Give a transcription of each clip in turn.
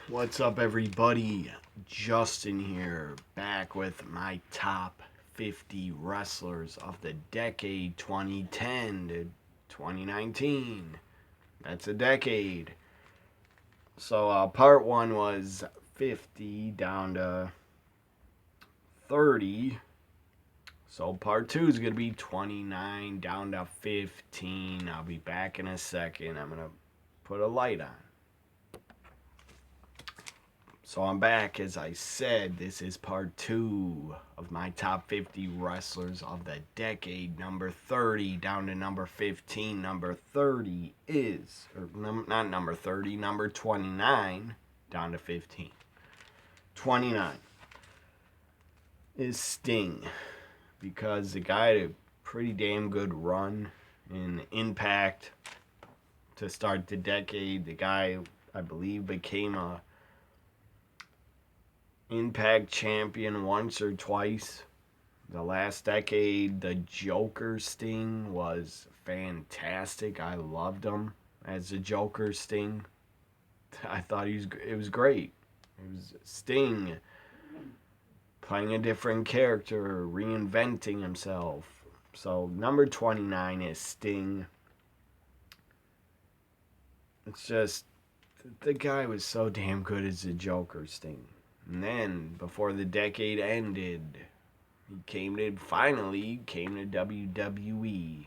What's up, everybody? Justin here, back with my top 50 wrestlers of the decade 2010 to 2019. That's a decade. So, part one was 50 down to 30. So, part two is going to be 29 down to 15. I'll be back in a second. I'm going to put a light on. So I'm back. As I said, this is part two of my top 50 wrestlers of the decade. Number 30 down to number 15. Number 30 is, not number 30, number 29 down to 15. 29 is Sting, because the guy had a pretty damn good run in Impact to start the decade. The guy, I believe, became a Impact champion once or twice. The last decade, the Joker Sting was fantastic. I loved him as the Joker Sting. I thought it was great. It was Sting playing a different character, reinventing himself. So number 29 is Sting. It's just, the guy was so damn good as the Joker Sting. And then, before the decade ended, he finally came to WWE.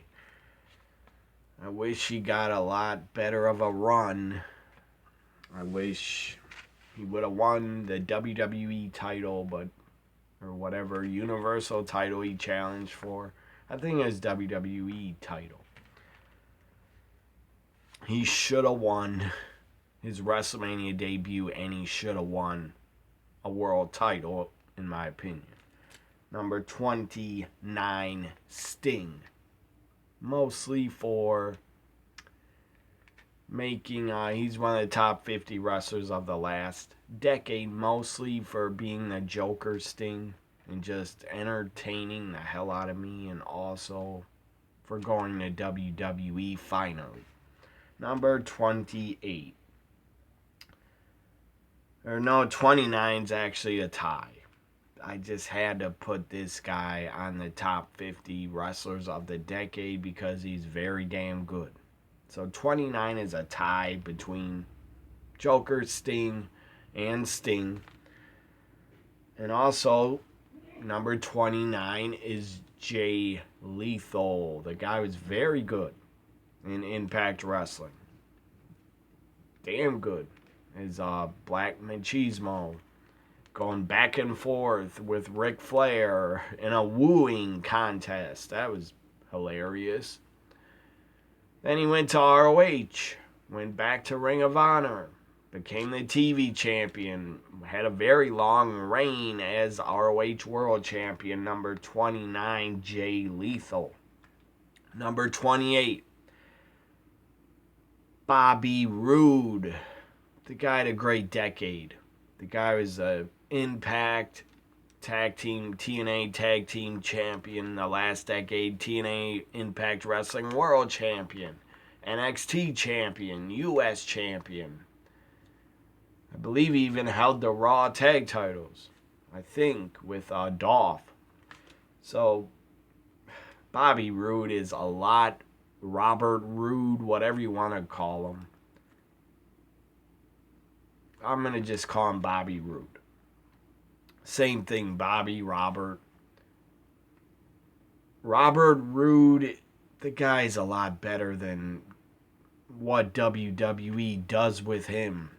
I wish he got a lot better of a run. I wish he would have won the WWE title, or whatever Universal title he challenged for. I think it was WWE title. He should have won his WrestleMania debut, and he should have won a world title, in my opinion. Number 29, Sting. Mostly for making, he's one of the top 50 wrestlers of the last decade, mostly for being the Joker Sting and just entertaining the hell out of me, and also for going to WWE finally. Number 28. Or no, 29's actually a tie. I just had to put this guy on the top 50 wrestlers of the decade because he's very damn good. So 29 is a tie between Joker, Sting, and Sting. And also, number 29 is Jay Lethal. The guy was very good in Impact Wrestling. Damn good. Is Black Machismo going back and forth with Ric Flair in a wooing contest. That was hilarious. Then he went to ROH, went back to Ring of Honor, became the TV champion, had a very long reign as ROH World Champion. Number 29, Jay Lethal. Number 28, Bobby Roode. The guy had a great decade. The guy was a Impact Tag Team, TNA Tag Team Champion the last decade, TNA Impact Wrestling World Champion, NXT Champion, US Champion. I believe he even held the Raw Tag titles, I think, with Dolph. So, Bobby Roode is a lot. Robert Roode, whatever you want to call him. I'm going to just call him Bobby Roode. Same thing, Bobby, Robert. Robert Roode, the guy's a lot better than what WWE does with him.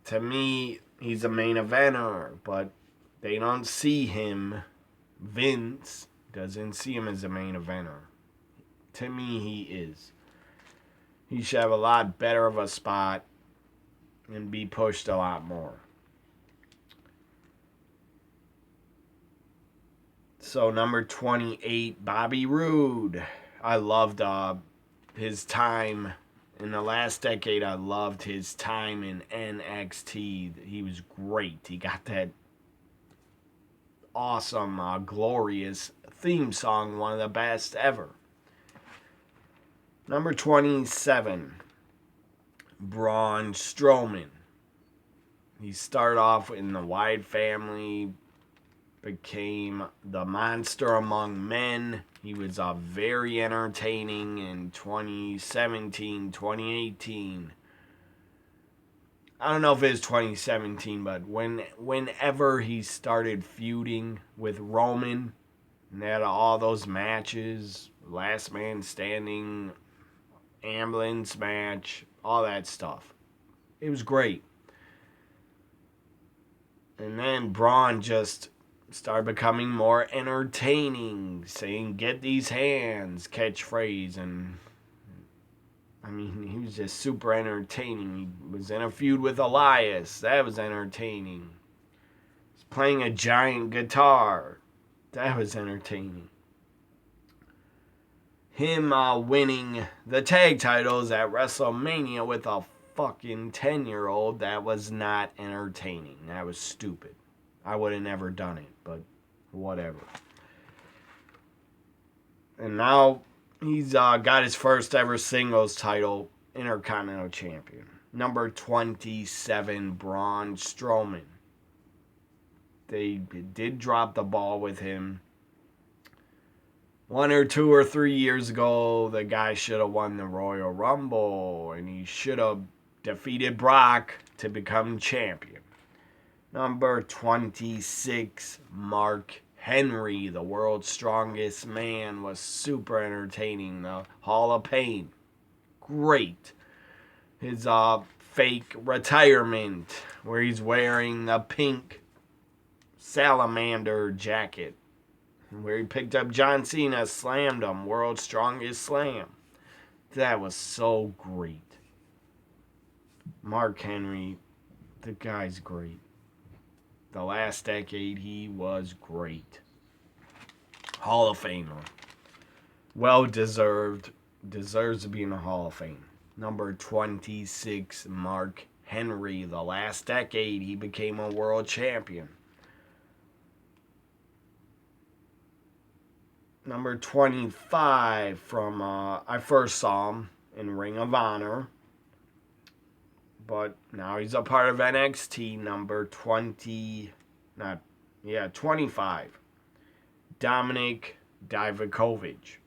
To me, he's a main eventer, but they don't see him. Vince doesn't see him as a main eventer. To me, he is. He should have a lot better of a spot and be pushed a lot more. So number 28, Bobby Roode. I loved his time in the last decade. I loved his time in NXT. He was great. He got that awesome, glorious theme song, one of the best ever. Number 27, Braun Strowman. He started off in the Wyatt family, became the monster among men. He was very entertaining in 2017, 2018. I don't know if it was 2017, but whenever he started feuding with Roman, and they had all those matches, last man standing, ambulance match, all that stuff. It was great. And then Braun just started becoming more entertaining, saying "get these hands" catchphrase, and I mean, he was just super entertaining. He was in a feud with Elias. That was entertaining. He's playing a giant guitar. That was entertaining. Him winning the tag titles at WrestleMania with a fucking 10-year-old, that was not entertaining. That was stupid. I would have never done it, but whatever. And now he's got his first ever singles title, Intercontinental Champion. Number 27, Braun Strowman. They did drop the ball with him. 1 or 2 or 3 years ago, the guy should have won the Royal Rumble, and he should have defeated Brock to become champion. Number 26, Mark Henry, the world's strongest man, was super entertaining. The Hall of Pain, great. His fake retirement, where he's wearing the pink salamander jacket, where he picked up John Cena, slammed him, world's strongest slam. That was so great. Mark Henry, the guy's great. The last decade, he was great. Hall of Famer. Well deserved. Deserves to be in the Hall of Fame. Number 26, Mark Henry. The last decade, he became a world champion. Number 25 from, I first saw him in Ring of Honor, but now he's a part of NXT. Number 25, Dominic Dijakovic.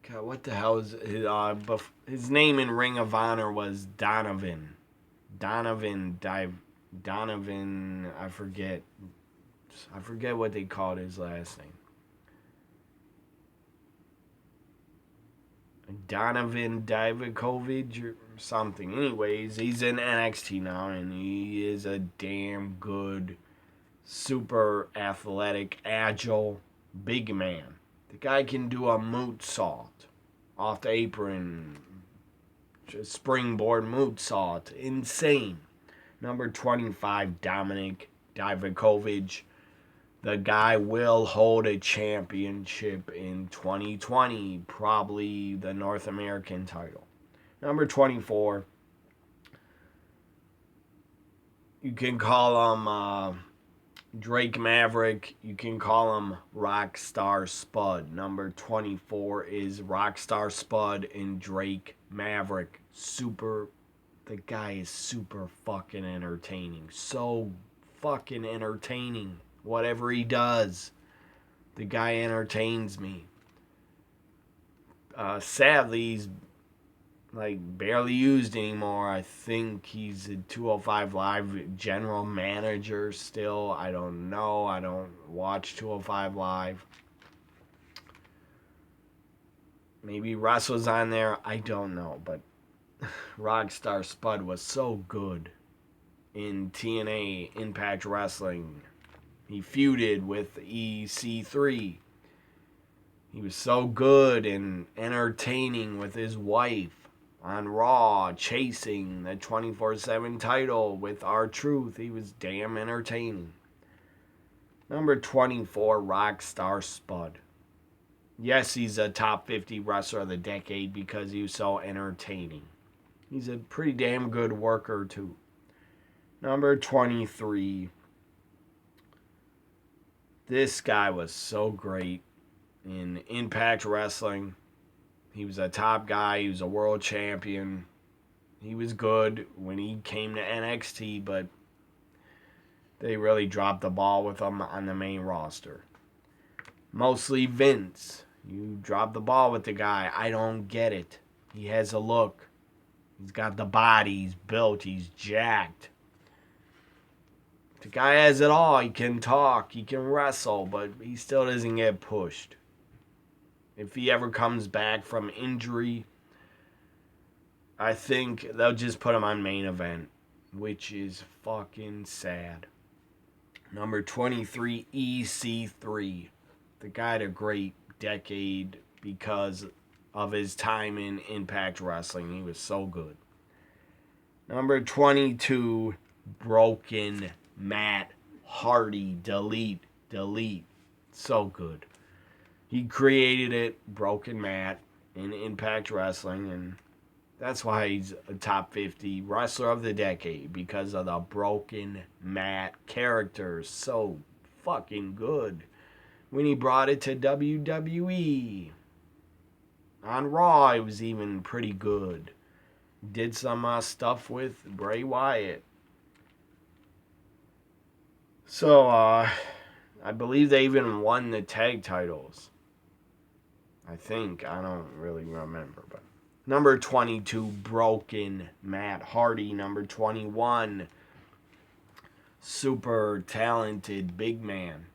God, what the hell is his name in Ring of Honor was Donovan, I forget what they called his last name. Donovan Dijakovic or something. Anyways, he's in NXT now, and he is a damn good, super athletic, agile, big man. The guy can do a moonsault off the apron, just springboard moonsault. Insane. Number 25, Dominic Dijakovic. The guy will hold a championship in 2020, probably the North American title. Number 24, you can call him Drake Maverick. You can call him Rockstar Spud. Number 24 is Rockstar Spud and Drake Maverick. The guy is super fucking entertaining. So fucking entertaining. Whatever he does, the guy entertains me. Sadly, he's like barely used anymore. I think he's a 205 Live general manager still. I don't know. I don't watch 205 Live. Maybe Russ was on there. I don't know. But Rockstar Spud was so good in TNA Impact Wrestling. He feuded with EC3. He was so good and entertaining with his wife on Raw, chasing the 24/7 title with R-Truth. He was damn entertaining. Number 24, Rockstar Spud. Yes, he's a top 50 wrestler of the decade because he was so entertaining. He's a pretty damn good worker, too. Number 23, this guy was so great in Impact Wrestling. He was a top guy. He was a world champion. He was good when he came to NXT, but they really dropped the ball with him on the main roster. Mostly Vince. You drop the ball with the guy. I don't get it. He has a look. He's got the body. He's built. He's jacked. The guy has it all. He can talk. He can wrestle, but he still doesn't get pushed. If he ever comes back from injury, I think they'll just put him on main event, which is fucking sad. Number 23, EC3. The guy had a great decade because of his time in Impact Wrestling. He was so good. Number 22, Broken Matt Hardy. Delete. So good. He created it, Broken Matt, in Impact Wrestling, and that's why he's a top 50 wrestler of the decade, because of the Broken Matt character. So fucking good. When he brought it to WWE. On Raw, it was even pretty good. Did some stuff with Bray Wyatt. So, I believe they even won the tag titles. I think. I don't really remember. But number 22, Broken Matt Hardy. Number 21, super talented big man.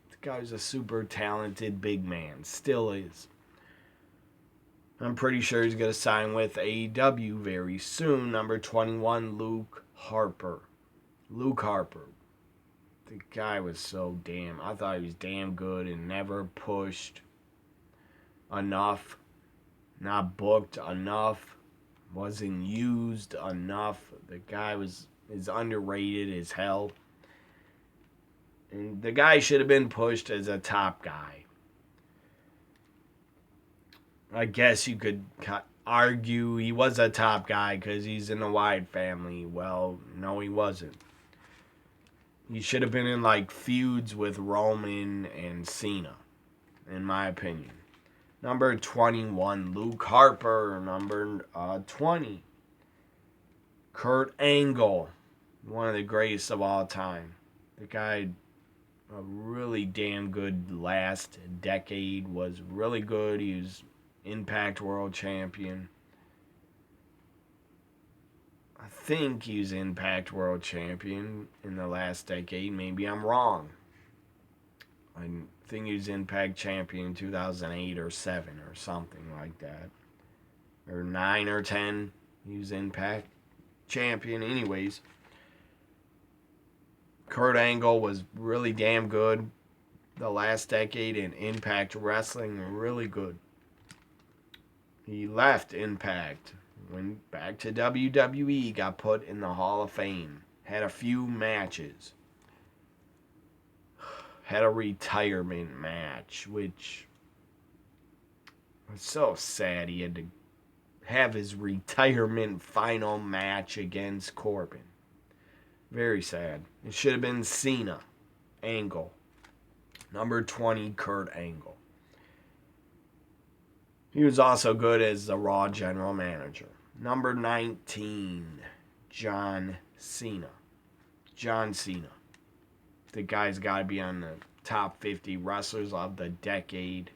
The guy's a super talented big man. Still is. I'm pretty sure he's going to sign with AEW very soon. Number 21, Luke Harper. The guy was so damn... I thought he was damn good and never pushed enough. Not booked enough. Wasn't used enough. The guy is underrated as hell. And the guy should have been pushed as a top guy. I guess you could argue he was a top guy because he's in the Wyatt family. Well, no, he wasn't. He should have been in like feuds with Roman and Cena, in my opinion. Number 21, Luke Harper. Number 20, Kurt Angle. One of the greatest of all time. The guy, a really damn good last decade, was really good. He was Impact World Champion. I think he was Impact World Champion in the last decade. Maybe I'm wrong. I think he was Impact Champion in 2008 or 7 or something like that. Or 9 or 10. He was Impact Champion. Anyways, Kurt Angle was really damn good the last decade in Impact Wrestling. Really good. He left Impact. Went back to WWE, got put in the Hall of Fame. Had a few matches. Had a retirement match, which was so sad. He had to have his retirement final match against Corbin. Very sad. It should have been Cena. Angle. Number 20, Kurt Angle. He was also good as the Raw General Manager. Number 19, John Cena. The guy's got to be on the top 50 wrestlers of the decade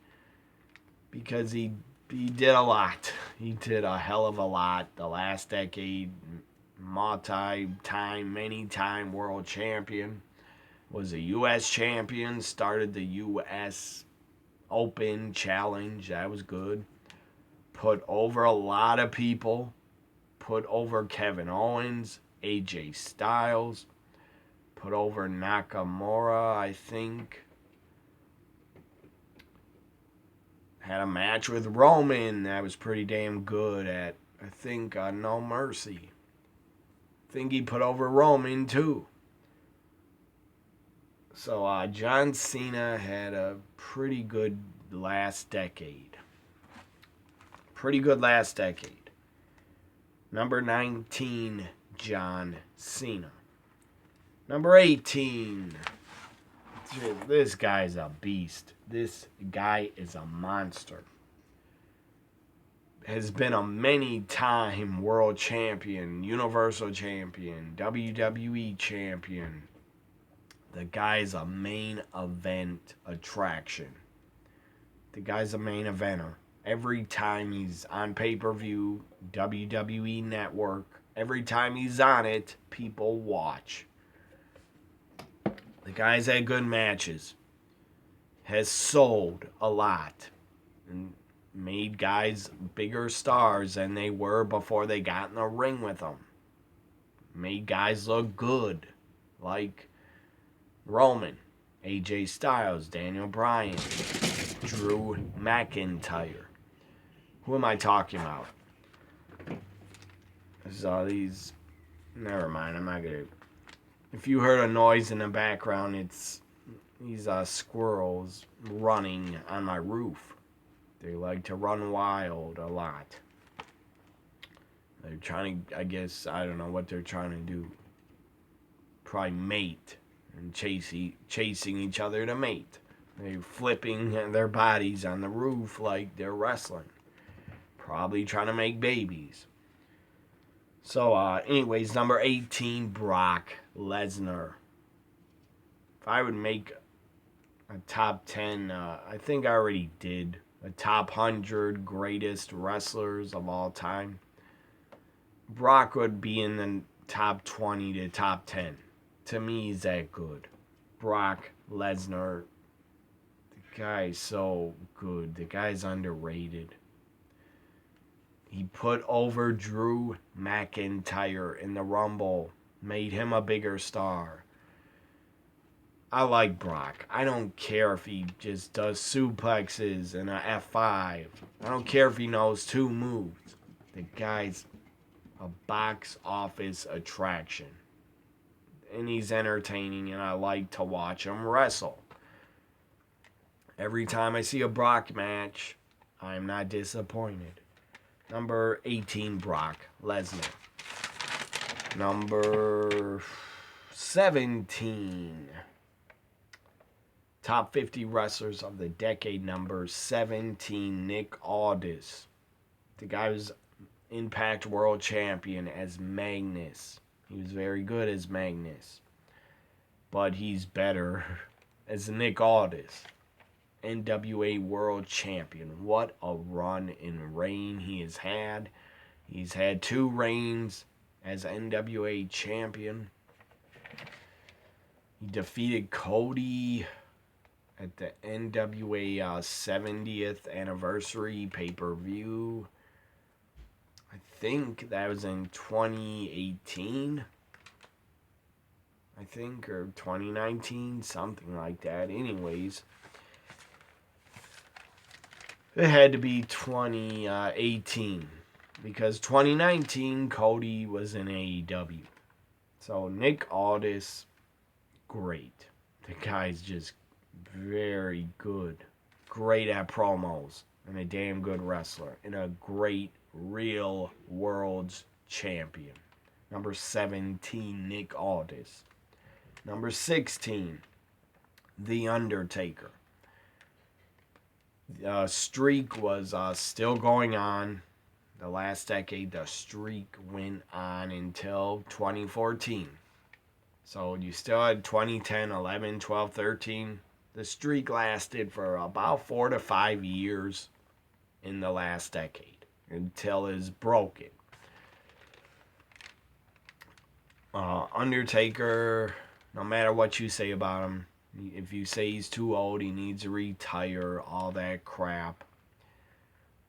because he did a lot. He did a hell of a lot the last decade. Many-time world champion. Was a U.S. champion. Started the U.S. Open Challenge. That was good. Put over a lot of people. Put over Kevin Owens, AJ Styles. Put over Nakamura, I think. Had a match with Roman that was pretty damn good at, I think, No Mercy. I think he put over Roman too. So John Cena had a pretty good last decade. Number 19, John Cena. Number 18. This guy's a beast. This guy is a monster. has been a many-time world champion, Universal champion, WWE champion. The guy's a main event attraction. The guy's a main eventer. Every time he's on pay-per-view, WWE Network, every time he's on it, people watch. The guy's had good matches. Has sold a lot. And made guys bigger stars than they were before they got in the ring with them. Made guys look good. Like Roman, AJ Styles, Daniel Bryan, Drew McIntyre. Who am I talking about? These. Never mind, I'm not gonna. If you heard a noise in the background, it's these squirrels running on my roof. They like to run wild a lot. They're trying to, I guess, I don't know what they're trying to do. Probably mate and chasing each other to mate. They're flipping their bodies on the roof like they're wrestling. Probably trying to make babies. So, anyways, number 18, Brock Lesnar. If I would make a top 10, I think I already did. A top 100 greatest wrestlers of all time. Brock would be in the top 20 to top 10. To me, he's that good. Brock Lesnar. The guy's so good. The guy's underrated. He put over Drew McIntyre in the Rumble. Made him a bigger star. I like Brock. I don't care if he just does suplexes and a F5. I don't care if he knows 2 moves. The guy's a box office attraction. And he's entertaining, and I like to watch him wrestle. Every time I see a Brock match, I am not disappointed. Number 18, Brock Lesnar. Number 17. Top 50 wrestlers of the decade, number 17, Nick Aldis. The guy was Impact World Champion as Magnus. He was very good as Magnus. But he's better as Nick Aldis. NWA World Champion. What a run and reign he has had. He's had 2 reigns as NWA Champion. He defeated Cody at the NWA 70th anniversary pay-per-view. I think that was in 2018. I think, or 2019, something like that. Anyways, it had to be 2018 because 2019 Cody was in AEW. So Nick Aldis, great. The guy's just very good. Great at promos and a damn good wrestler and a great real world's champion. Number 17, Nick Aldis. Number 16, The Undertaker. The streak was still going on. The last decade, the streak went on until 2014. So you still had 2010, 11, 12, 13. The streak lasted for about 4 to 5 years in the last decade until it was broken. Undertaker, no matter what you say about him, if you say he's too old, he needs to retire, all that crap.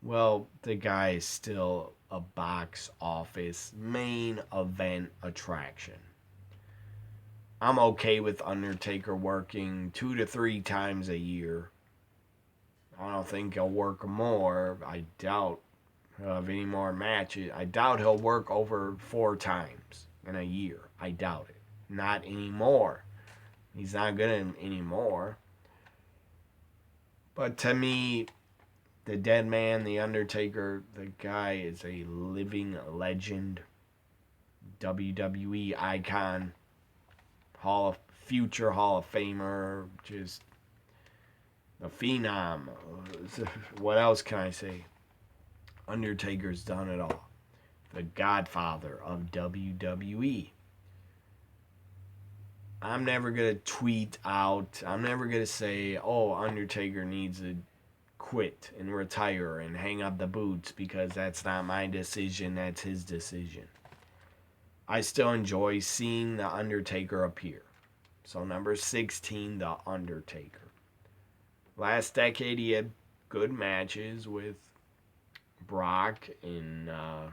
Well, the guy is still a box office main event attraction. I'm okay with Undertaker working 2 to 3 times a year. I don't think he'll work more. I doubt he'll have any more matches. I doubt he'll work over 4 times in a year. I doubt it. Not anymore. He's not good anymore. But to me, the dead man, The Undertaker, the guy is a living legend. WWE icon. Future Hall of Famer, just a phenom. What else can I say? Undertaker's done it all. The godfather of WWE. I'm never going to tweet out, I'm never going to say, oh, Undertaker needs to quit and retire and hang up the boots, because that's not my decision, that's his decision. I still enjoy seeing The Undertaker appear. So number 16, The Undertaker. Last decade he had good matches with Brock and I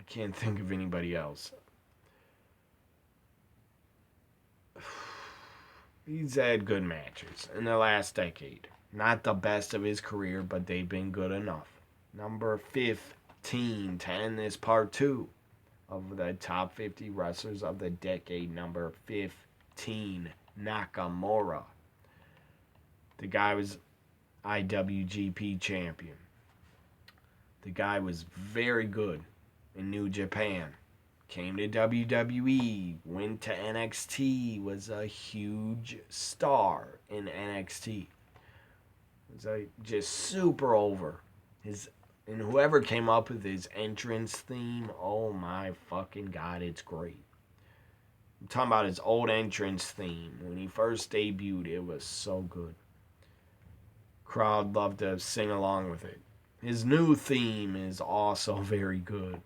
can't think of anybody else. He's had good matches in the last decade. Not the best of his career, but they've been good enough. Number 15 to end this part 2 of the top 50 wrestlers of the decade. Number 15, Nakamura. The guy was IWGP champion. The guy was very good in New Japan. Came to WWE, went to NXT, was a huge star in NXT. Was just super over. And whoever came up with his entrance theme, oh my fucking god, it's great. I'm talking about his old entrance theme. When he first debuted, it was so good. Crowd loved to sing along with it. His new theme is also very good.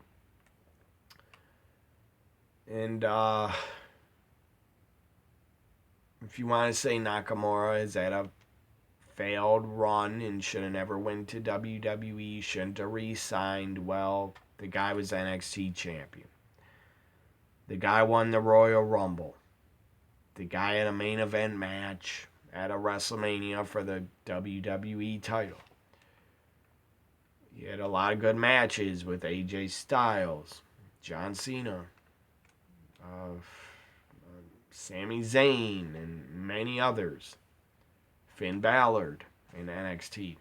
And if you want to say Nakamura is at a failed run and should have never went to WWE, shouldn't have re-signed, well, the guy was NXT champion. The guy won the Royal Rumble. The guy had a main event match at a WrestleMania for the WWE title. He had a lot of good matches with AJ Styles, John Cena, Sami Zayn, and many others. Finn Balor in NXT.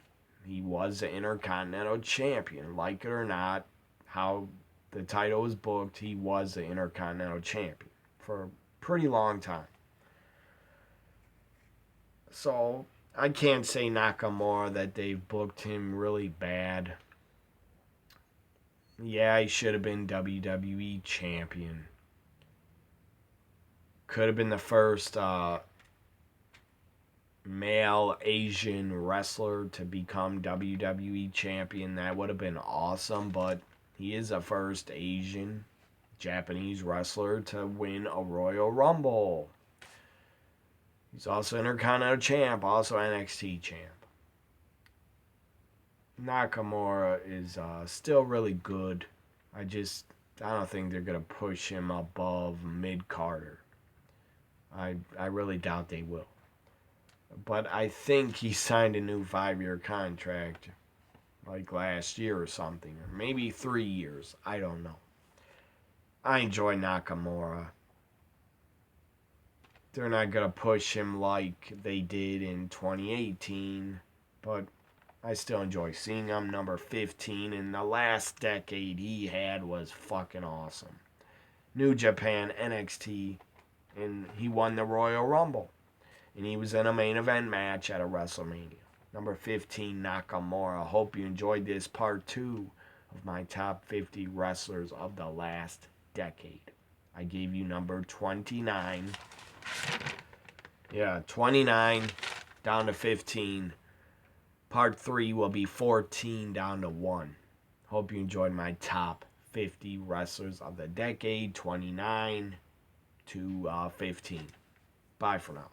He was the Intercontinental Champion. Like it or not, how the title was booked, he was the Intercontinental Champion for a pretty long time. So, I can't say Nakamura that they've booked him really bad. Yeah, he should have been WWE Champion. Could have been the first male Asian wrestler to become WWE Champion. That would have been awesome, but he is the first Asian Japanese wrestler to win a Royal Rumble. He's also Intercontinental Champ, also NXT Champ. Nakamura is still really good. I don't think they're going to push him above mid-Carter. I really doubt they will. But I think he signed a new 5-year contract like last year or something. Or maybe 3 years. I don't know. I enjoy Nakamura. They're not going to push him like they did in 2018. But I still enjoy seeing him. Number 15. In the last decade he had was fucking awesome. New Japan, NXT. And he won the Royal Rumble. And he was in a main event match at a WrestleMania. Number 15, Nakamura. Hope you enjoyed this part 2 of my top 50 wrestlers of the last decade. I gave you number 29. Yeah, 29 down to 15. Part 3 will be 14 down to 1. Hope you enjoyed my top 50 wrestlers of the decade, 29 to 15. Bye for now.